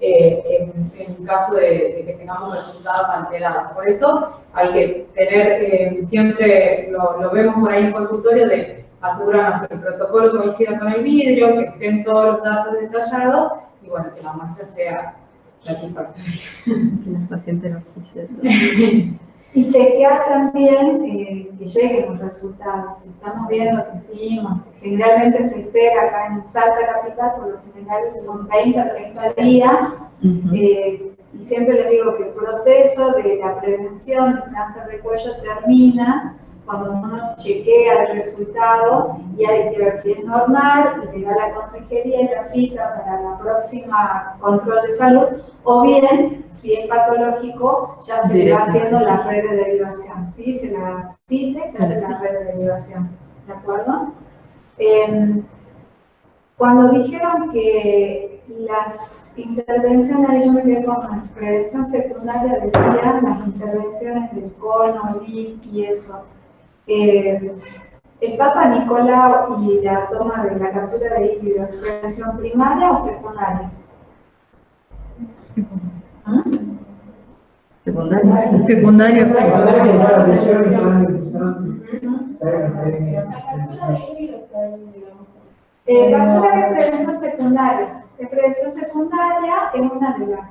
en caso de que tengamos resultados alterados. Por eso hay que tener, siempre lo vemos por ahí en consultorio, de asegurarnos que el protocolo coincida con el vidrio, que estén todos los datos detallados y bueno, que la muestra sea satisfactoria. Que las pacientes no se sientan. Y chequear también que lleguen los resultados. Si estamos viendo que sí, generalmente se espera acá en Salta Capital, por lo general son 20 a 30 días, y siempre les digo que el proceso de la prevención del cáncer de cuello termina cuando uno chequea el resultado y hay que ver si es normal y le da la consejería y la cita para la próxima control de salud, o bien, si es patológico, ya se le va haciendo la red de derivación, ¿sí? Se la cita y se hace la red de derivación, ¿de acuerdo? Cuando dijeron que las intervenciones, yo me quedé con la prevención secundaria, decían las intervenciones del cono, LIP y eso. ¿El Papa Nicolau y la toma de la captura de líquidos, prevención primaria o secundaria? ¿Ah? Secundaria. Secundaria. Captura de prevención secundaria. La prevención secundaria es una de las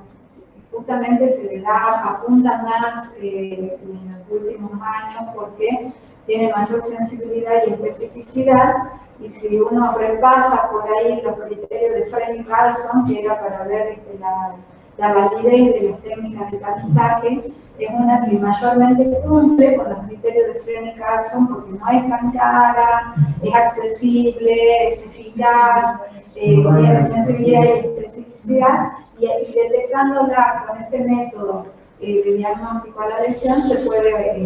justamente se le da, apunta más en los últimos años porque tiene mayor sensibilidad y especificidad, y si uno repasa por ahí los criterios de Frenny Carlson, que era para ver la validez de las técnicas de tamizaje, es una que mayormente cumple con los criterios de Frenny Carlson porque no es tan cara, es accesible, es eficaz, tiene sensibilidad y especificidad, y detectándola con ese método de diagnóstico a la lesión se puede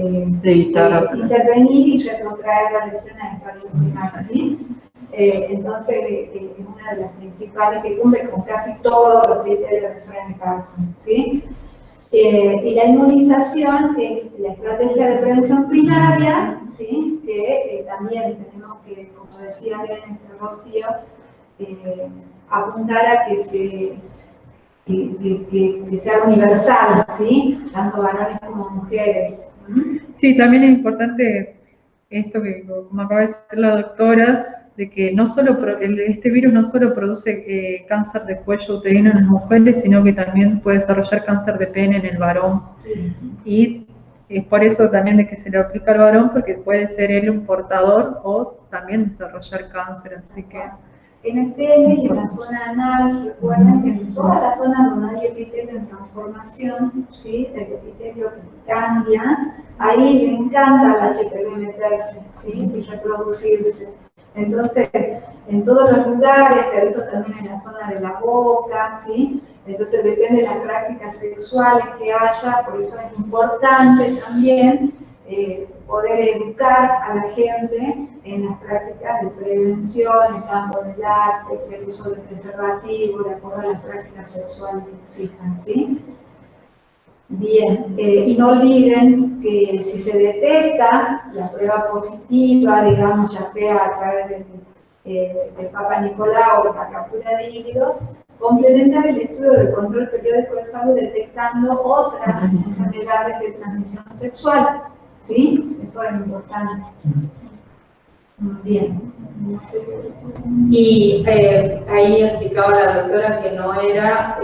intervenir y retrotraer la lesión a estadio primario, ¿sí? Entonces es una de las principales que cumple con casi todos los criterios de Frenny Carlson, ¿sí? Y la inmunización es la estrategia de prevención primaria, ¿sí? Que también tenemos que, como decía bien Rocío, apuntar a que sea universal, ¿sí? Tanto varones como mujeres. Sí, también es importante esto que como acaba de decir la doctora, de que no solo este virus no solo produce cáncer de cuello uterino en las mujeres, sino que también puede desarrollar cáncer de pene en el varón. Sí. Y es por eso también de que se le aplica al varón, porque puede ser él un portador o también desarrollar cáncer, así que... En el pene y en la zona anal, recuerden que en todas las zonas donde hay epitelio en transformación, ¿sí? El epitelio que cambia, ahí le encanta al HPV meterse, ¿sí? Y reproducirse. Entonces, en todos los lugares, se ha visto también en la zona de la boca, ¿sí? Entonces depende de las prácticas sexuales que haya, por eso es importante también poder educar a la gente en las prácticas de prevención, el campo del látex, el uso de preservativo, de acuerdo a las prácticas sexuales que existan, ¿sí? Bien, y no olviden que si se detecta la prueba positiva, digamos, ya sea a través del Papa Nicolau o la captura de líquidos, complementar el estudio del control periódico de salud detectando otras enfermedades de transmisión sexual, ¿sí? Eso es importante. Muy bien. Y ahí explicaba la doctora que no era,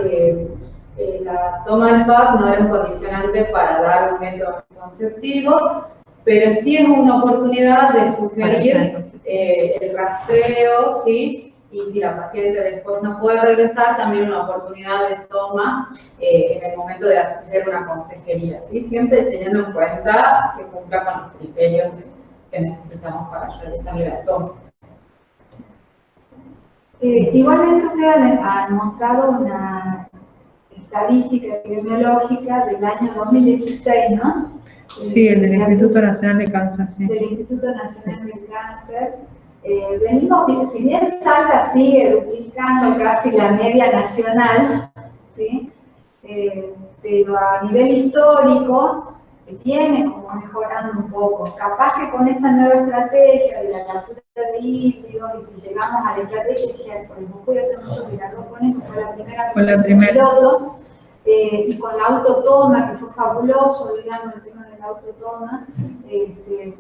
la toma del PAP no era un condicionante para dar un método anticonceptivo, pero sí es una oportunidad de sugerir el rastreo, ¿sí? Y si la paciente después no puede regresar, también una oportunidad de toma en el momento de hacer una consejería, ¿sí? Siempre teniendo en cuenta que cumpla con los criterios que necesitamos para realizarle la toma. Igualmente ustedes han mostrado una estadística epidemiológica del año 2016, ¿no? Sí, el del Instituto Nacional de Cáncer. Sí. Del Instituto Nacional de Cáncer. Venimos, si bien Salta sigue duplicando casi la media nacional, ¿sí? Pero a nivel histórico viene como mejorando un poco. Capaz que con esta nueva estrategia de la captura de líquidos, y si llegamos a la estrategia que por ejemplo puede hacer mucho que la proponen, que fue la primera piloto, y con la autotoma, que fue fabuloso, digamos, el tema de la autotoma,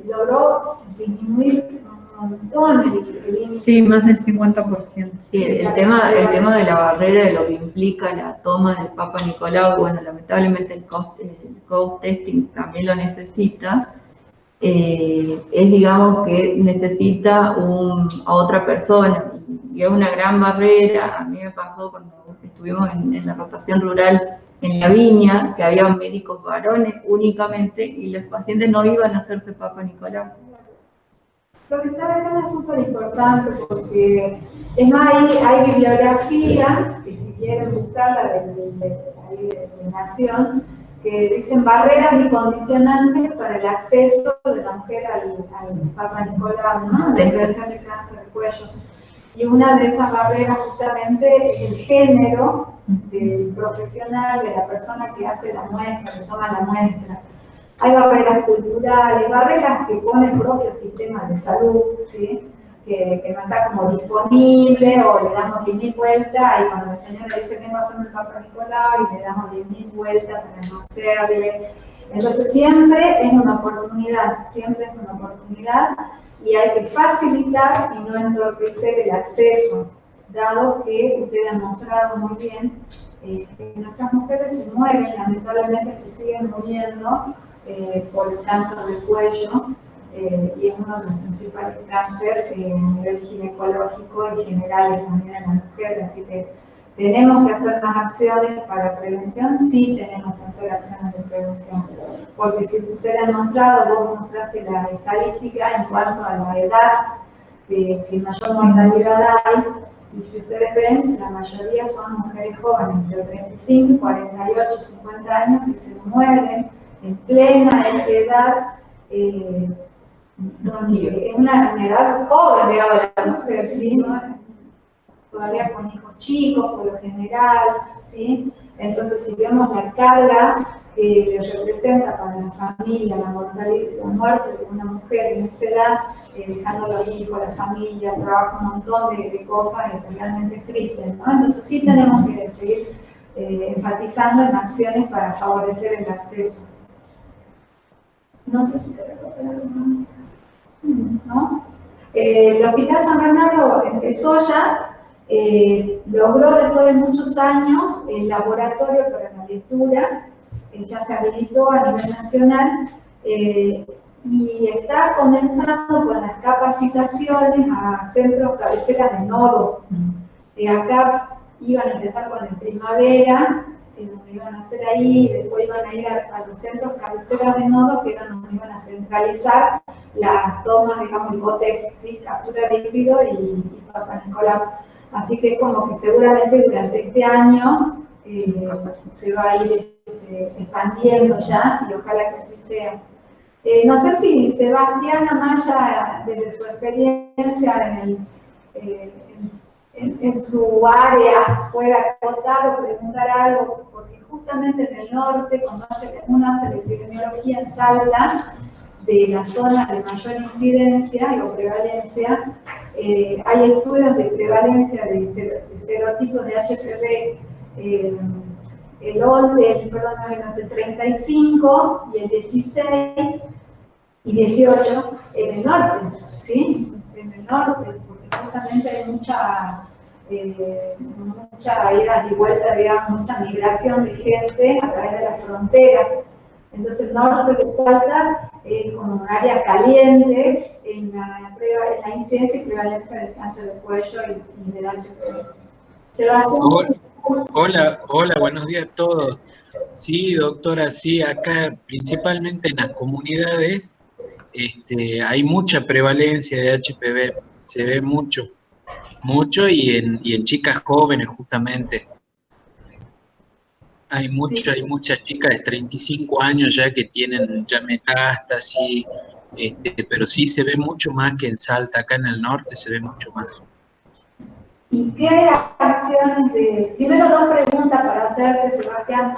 logró disminuir un montón el índice. Sí, más del 50%. Sí, el tema de la barrera, de lo que implica la toma del Papa Nicolau, bueno, lamentablemente el co-testing también lo necesita, es, digamos, que necesita a otra persona, y es una gran barrera. A mí me pasó cuando estuvimos en la rotación rural en La Viña, que había médicos varones únicamente, y los pacientes no iban a hacerse Papa Nicolau. Lo que está diciendo es súper importante porque, es más, hay bibliografía, que si quieren buscarla de Nación, que dicen barreras y condicionantes para el acceso de la mujer al Papa Nicolau, ¿no? La prevención de cáncer de cuello. Y una de esas barreras justamente es el género del profesional, de la persona que hace la muestra, que toma la muestra. Hay barreras culturales, barreras que pone el propio sistema de salud, ¿sí? Que no está como disponible, o le damos 10.000 vueltas, y cuando la señora dice vengo a hacerme el Papa Nicolau, y le damos 10.000 vueltas para no hacerle. Entonces siempre es una oportunidad, y hay que facilitar y no entorpecer el acceso, dado que usted ha mostrado muy bien que nuestras mujeres se mueren, lamentablemente se siguen muriendo por el cáncer del cuello, y es uno de los principales cánceres a nivel ginecológico y generales también en las mujeres. Así que tenemos que hacer más acciones para prevención, sí tenemos que hacer acciones de prevención, porque si usted ha mostrado, vos mostraste la estadística en cuanto a la edad que mayor mortalidad hay, y si ustedes ven, la mayoría son mujeres jóvenes, entre 35, 48, 50 años, que se mueren en plena edad, donde es una edad joven, digamos, la mujer, ¿sí? ¿No? Todavía con hijos chicos, por lo general, ¿sí? Entonces, si vemos la carga que le representa para la familia la mortalidad, la muerte de una mujer en esa edad, dejando a los hijos, la familia, trabajo, un montón de cosas realmente tristes, ¿no? Entonces, sí tenemos que seguir enfatizando en acciones para favorecer el acceso. No sé si te recuerdo algo más. ¿No? El Hospital San Bernardo empezó ya, logró después de muchos años el laboratorio para la lectura, ya se habilitó a nivel nacional, y está comenzando con las capacitaciones a centros cabeceras de nodo. Acá iban a empezar con el Primavera, donde iban a hacer ahí, y después iban a ir a los centros cabeceras de nodo, que eran donde iban a centralizar las tomas, digamos, el COTEX, ¿sí? Captura de líquido y Papa Nicolau. Así que como que seguramente durante este año se va a ir expandiendo ya, y ojalá que así sea. No sé si Sebastián Amaya, desde su experiencia en su área, pueda contar o preguntar algo, porque justamente en el norte, cuando uno hace la epidemiología en Salta, de las zonas de mayor incidencia o prevalencia, hay estudios de prevalencia de serotipos de HPV, el 35 y el 16 y 18 en el norte, ¿sí? En el norte, porque justamente hay mucha ida y vuelta, digamos, mucha migración de gente a través de la frontera. Entonces el norte de Salta es como un área caliente en la incidencia y prevalencia del cáncer del cuello y del HPV. Hola, buenos días a todos. Sí, doctora, sí, acá principalmente en las comunidades hay mucha prevalencia de HPV, se ve mucho y en chicas jóvenes justamente. Hay muchas chicas de 35 años ya que tienen ya metástasis, pero sí se ve mucho más que en Salta, acá en el norte se ve mucho más. ¿Y qué acciones primero dos preguntas para hacerte, Sebastián?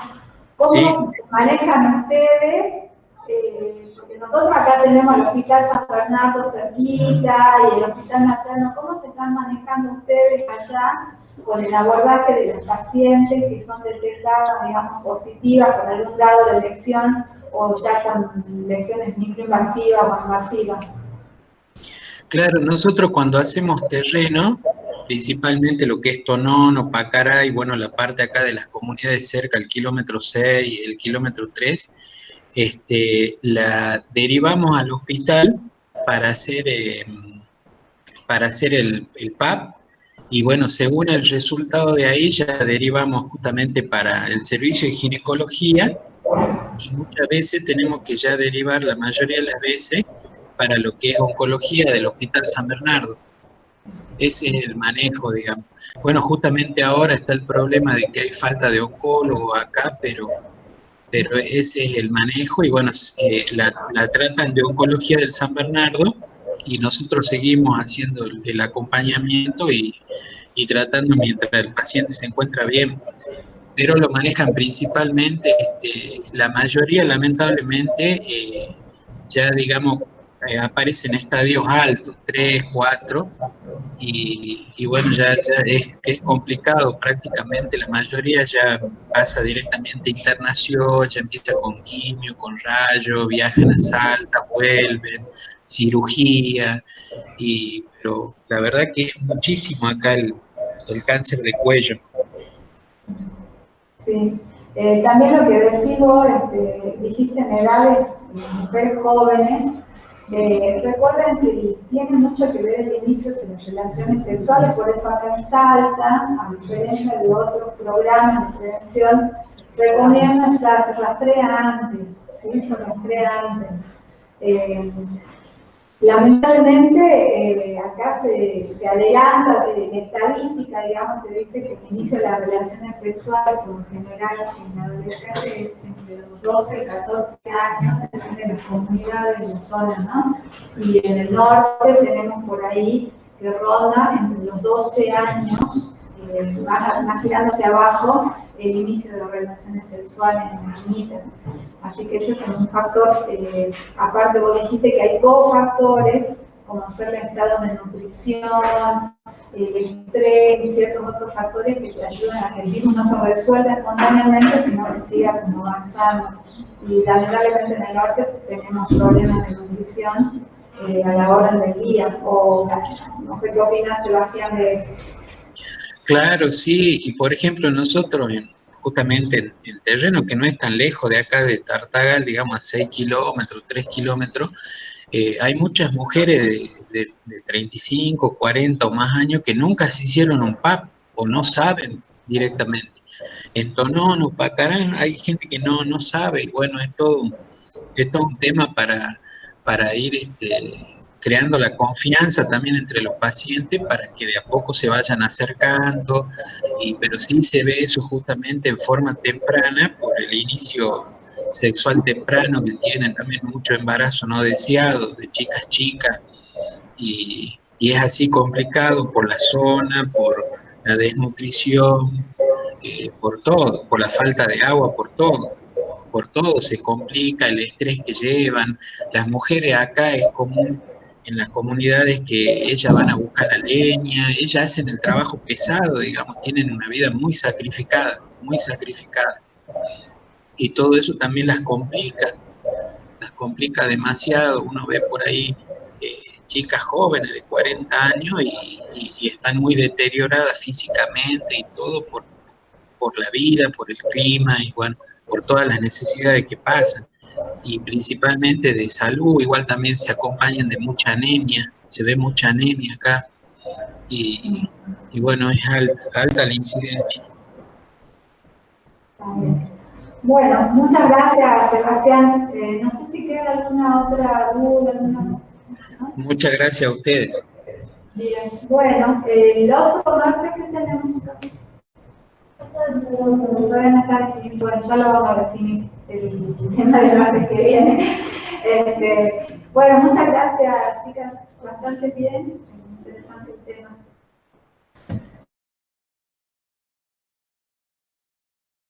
¿Cómo se manejan ustedes? Porque nosotros acá tenemos el Hospital San Bernardo cerquita y el Hospital Nacional. ¿Cómo se están manejando ustedes allá con el abordaje de las pacientes que son detectadas, digamos, positivas con algún grado de elección o ya con lesiones microinvasivas o invasivas. Claro, nosotros cuando hacemos terreno, principalmente lo que es Tonono, Pacará y bueno, la parte acá de las comunidades cerca, el kilómetro 6 y el kilómetro 3, la derivamos al hospital para hacer, el PAP, y bueno, según el resultado de ahí ya derivamos justamente para el servicio de ginecología, y muchas veces tenemos que ya derivar la mayoría de las veces para lo que es oncología del Hospital San Bernardo. Ese es el manejo, digamos. Bueno, justamente ahora está el problema de que hay falta de oncólogo acá, pero ese es el manejo, y bueno, la tratan de oncología del San Bernardo, y nosotros seguimos haciendo el acompañamiento y tratando mientras el paciente se encuentra bien, pero lo manejan principalmente, la mayoría lamentablemente, ya digamos, aparecen estadios altos, 3, 4, y bueno, ya es complicado, prácticamente la mayoría ya pasa directamente a internación, ya empieza con quimio, con rayo, viajan a Salta, vuelven, cirugía, pero la verdad que es muchísimo acá el cáncer de cuello. Sí. También lo que decís vos, dijiste en edades de mujeres jóvenes, recuerden que tiene mucho que ver el inicio de las relaciones sexuales, por eso acá en Salta, a diferencia de otros programas de prevención, recomiendan hacer rastrea antes, ¿sí? Se rastrea antes. Lamentablemente, acá se adelanta de estadística, digamos, que dice que el inicio de las relaciones sexuales, por lo general, en adolescentes es entre los 12 y 14 años, depende de las comunidades de la zona, ¿no? Y en el norte tenemos por ahí que ronda entre los 12 años, más girando hacia abajo, el inicio de las relaciones sexuales en las niñas. Así que eso es como un factor, aparte vos dijiste que hay cofactores, como hacer el estado de nutrición, el estrés y ciertos otros factores que te ayudan a que el virus no se resuelva espontáneamente, sino que siga como avanzando. Y lamentablemente en el norte tenemos problemas de nutrición a la orden del día, o no sé qué opinas, Sebastián, de eso. Claro, sí, y por ejemplo nosotros justamente en terreno que no es tan lejos de acá de Tartagal, digamos a 6 kilómetros, 3 kilómetros, hay muchas mujeres de 35, 40 o más años que nunca se hicieron un PAP o no saben directamente. En Tonono, Pacarán, hay gente que no sabe, y bueno, es todo un tema para ir creando la confianza también entre los pacientes para que de a poco se vayan acercando, pero sí se ve eso justamente en forma temprana por el inicio sexual temprano que tienen también mucho embarazo no deseado de chicas, y es así complicado por la zona, por la desnutrición, por todo, por la falta de agua, por todo se complica, el estrés que llevan. Las mujeres acá es común en las comunidades que ellas van a buscar la leña, ellas hacen el trabajo pesado, digamos, tienen una vida muy sacrificada, muy sacrificada. Y todo eso también las complica demasiado. Uno ve por ahí chicas jóvenes de 40 años y están muy deterioradas físicamente y todo por la vida, por el clima y bueno, por todas las necesidades que pasan. Y principalmente de salud, igual también se acompañan de mucha anemia, se ve mucha anemia acá y bueno, es alta la incidencia. Bueno, muchas gracias, Sebastián. No sé si queda alguna otra duda, ¿no? Muchas gracias a ustedes. Bien, bueno, el otro martes que tenemos todavía no está definido, bueno, ya lo vamos a definir el tema del martes que viene. Bueno, muchas gracias, chicas, bastante bien, interesante el tema.